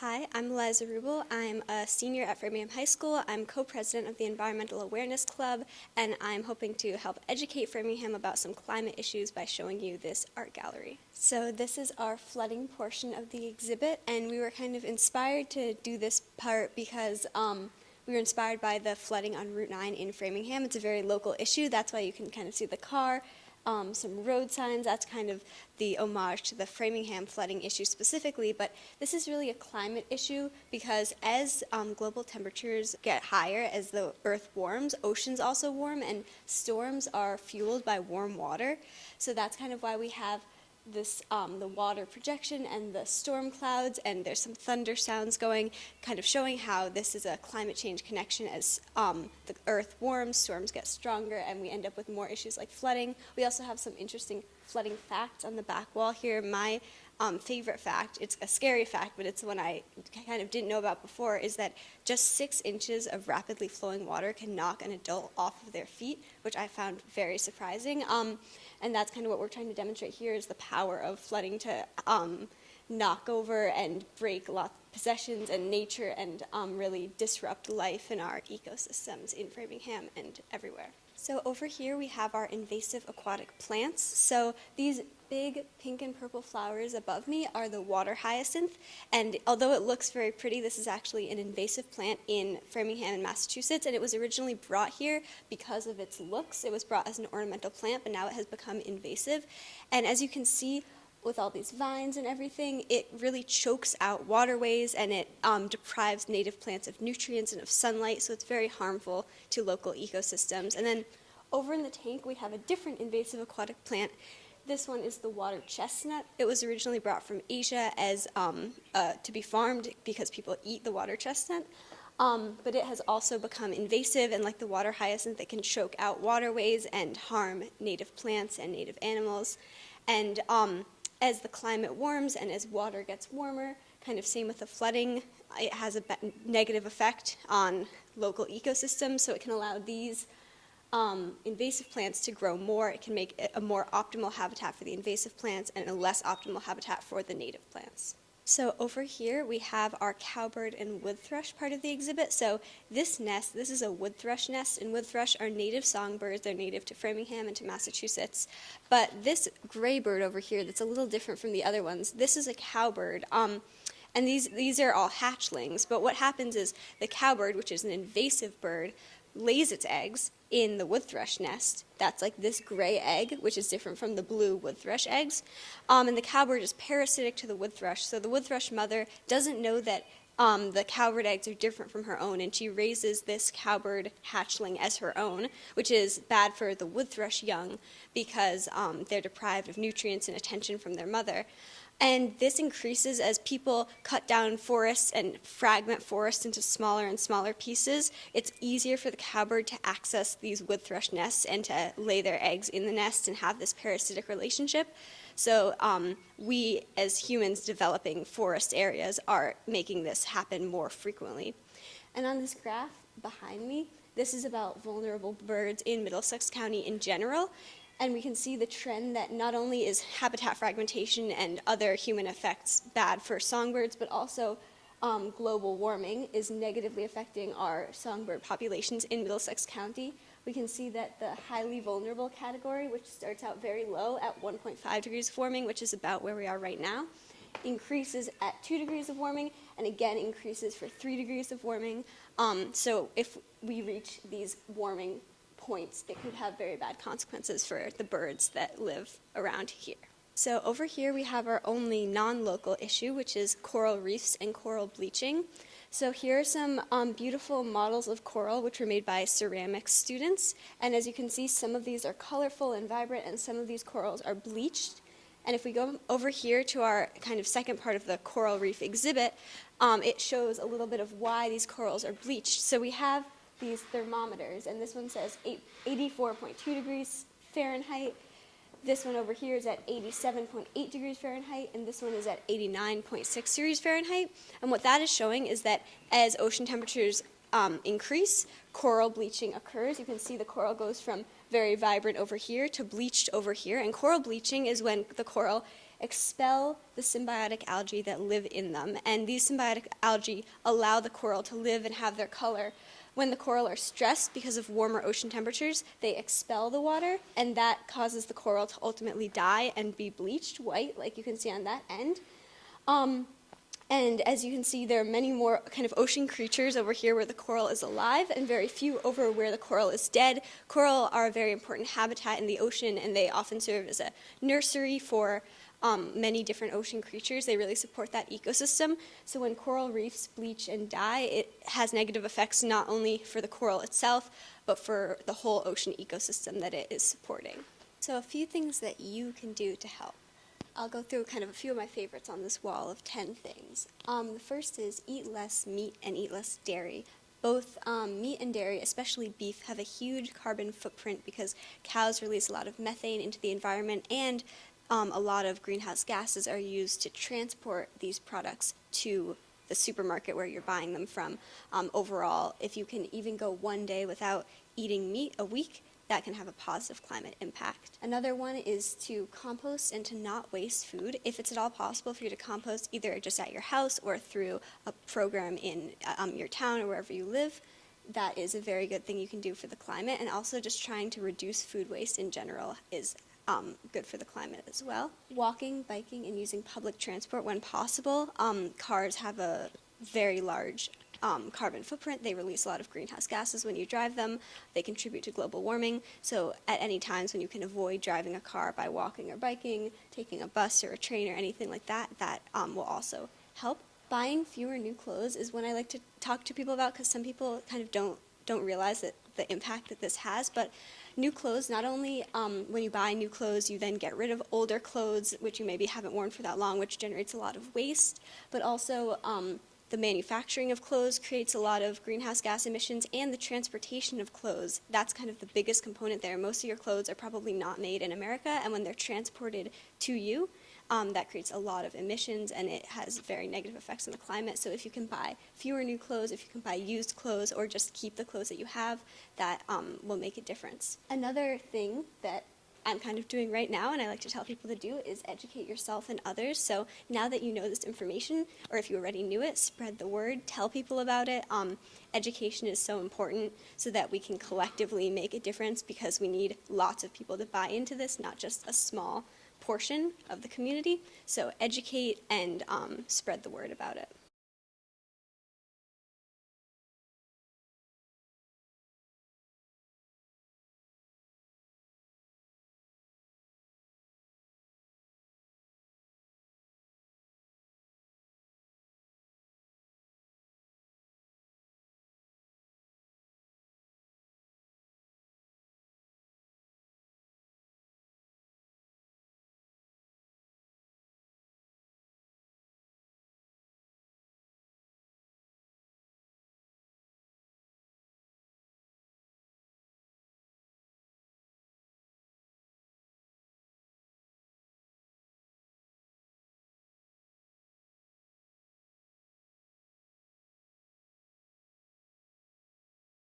Hi, I'm Liza Rubel. I'm a senior at Framingham High School. I'm co-president of the Environmental Awareness Club, and I'm hoping to help educate Framingham about some climate issues by showing you this art gallery. So this is our flooding portion of the exhibit, and we were kind of inspired to do this part because we were inspired by the flooding on Route 9 in Framingham. It's a very local issue. That's why you can kind of see the car. Some road signs, that's kind of the homage to the Framingham flooding issue specifically, but this is really a climate issue because as global temperatures get higher, as the earth warms, oceans also warm, and storms are fueled by warm water. So that's kind of why we have this the water projection and the storm clouds, and there's some thunder sounds going, kind of showing how this is a climate change connection. As the earth warms, storms get stronger, and we end up with more issues like flooding. We also have some interesting flooding facts on the back wall here. My favorite fact, it's a scary fact, but it's one I kind of didn't know about before, is that just 6 inches of rapidly flowing water can knock an adult off of their feet, which I found very surprising. And that's kind of what we're trying to demonstrate here, is the power of flooding to knock over and break lots of possessions and nature, and really disrupt life in our ecosystems in Framingham and everywhere. So over here we have our invasive aquatic plants. So these big pink and purple flowers above me are the water hyacinth, and although it looks very pretty, this is actually an invasive plant in Framingham in Massachusetts, and it was originally brought here because of its looks. It was brought as an ornamental plant, but now it has become invasive. And as you can see, with all these vines and everything, it really chokes out waterways, and it deprives native plants of nutrients and of sunlight, so it's very harmful to local ecosystems. And then over in the tank, we have a different invasive aquatic plant. This one is the water chestnut. It was originally brought from Asia as to be farmed because people eat the water chestnut. But it has also become invasive, and like the water hyacinth, it can choke out waterways and harm native plants and native animals. And as the climate warms and as water gets warmer, kind of same with the flooding, it has a negative effect on local ecosystems, so it can allow these invasive plants to grow more. It can make it a more optimal habitat for the invasive plants and a less optimal habitat for the native plants. So over here we have our cowbird and wood thrush part of the exhibit. So this nest, this is a wood thrush nest, and wood thrush are native songbirds. They're native to Framingham and to Massachusetts. But this gray bird over here that's a little different from the other ones, this is a cowbird. And these are all hatchlings, but what happens is the cowbird, which is an invasive bird, lays its eggs in the wood thrush nest. That's like this gray egg, which is different from the blue wood thrush eggs. And the cowbird is parasitic to the wood thrush, so the wood thrush mother doesn't know that the cowbird eggs are different from her own, and she raises this cowbird hatchling as her own, which is bad for the wood thrush young because they're deprived of nutrients and attention from their mother. And this increases as people cut down forests and fragment forests into smaller and smaller pieces. It's easier for the cowbird to access these wood thrush nests and to lay their eggs in the nest and have this parasitic relationship. So we, as humans developing forest areas, are making this happen more frequently. And on this graph behind me, this is about vulnerable birds in Middlesex County in general. And we can see the trend that not only is habitat fragmentation and other human effects bad for songbirds, but also global warming is negatively affecting our songbird populations in Middlesex County. We can see that the highly vulnerable category, which starts out very low at 1.5 degrees of warming, which is about where we are right now, increases at 2 degrees of warming, and again increases for 3 degrees of warming. So if we reach these warming points, it could have very bad consequences for the birds that live around here. So over here we have our only non-local issue, which is coral reefs and coral bleaching. So here are some beautiful models of coral which were made by ceramics students, and as you can see, some of these are colorful and vibrant, and some of these corals are bleached. And if we go over here to our kind of second part of the coral reef exhibit, it shows a little bit of why these corals are bleached. So we have these thermometers, and this one says 84.2 degrees Fahrenheit. This one over here is at 87.8 degrees Fahrenheit, and this one is at 89.6 degrees Fahrenheit. And what that is showing is that as ocean temperatures increase, coral bleaching occurs. You can see the coral goes from very vibrant over here to bleached over here, and coral bleaching is when the coral expel the symbiotic algae that live in them. And these symbiotic algae allow the coral to live and have their color. When the coral are stressed because of warmer ocean temperatures, they expel the water, and that causes the coral to ultimately die and be bleached white, like you can see on that end. And as you can see, there are many more kind of ocean creatures over here where the coral is alive and very few over where the coral is dead. Coral are a very important habitat in the ocean, and they often serve as a nursery for many different ocean creatures. They really support that ecosystem. So when coral reefs bleach and die, it has negative effects not only for the coral itself, but for the whole ocean ecosystem that it is supporting. So a few things that you can do to help. I'll go through kind of a few of my favorites on this wall of 10 things. The first is eat less meat and eat less dairy. Both meat and dairy, especially beef, have a huge carbon footprint because cows release a lot of methane into the environment, and a lot of greenhouse gases are used to transport these products to the supermarket where you're buying them from. Overall, if you can even go one day without eating meat a week, that can have a positive climate impact. Another one is to compost and to not waste food. If it's at all possible for you to compost either just at your house or through a program in your town or wherever you live, that is a very good thing you can do for the climate. And also just trying to reduce food waste in general is good for the climate as well. Walking, biking, and using public transport when possible. Cars have a very large carbon footprint. They release a lot of greenhouse gases when you drive them. They contribute to global warming. So at any times when you can avoid driving a car by walking or biking, taking a bus or a train or anything like that, that will also help. Buying fewer new clothes is one I like to talk to people about, because some people kind of don't realize that the impact that this has. But new clothes, not only when you buy new clothes, you then get rid of older clothes, which you maybe haven't worn for that long, which generates a lot of waste, but also the manufacturing of clothes creates a lot of greenhouse gas emissions, and the transportation of clothes. That's kind of the biggest component there. Most of your clothes are probably not made in America, and when they're transported to you, that creates a lot of emissions, and it has very negative effects on the climate. So if you can buy fewer new clothes, if you can buy used clothes, or just keep the clothes that you have, that will make a difference. Another thing that I'm kind of doing right now, and I like to tell people to do, is educate yourself and others. So now that you know this information, or if you already knew it, spread the word, tell people about it. Education is so important so that we can collectively make a difference, because we need lots of people to buy into this, not just a small portion of the community. So educate and spread the word about it.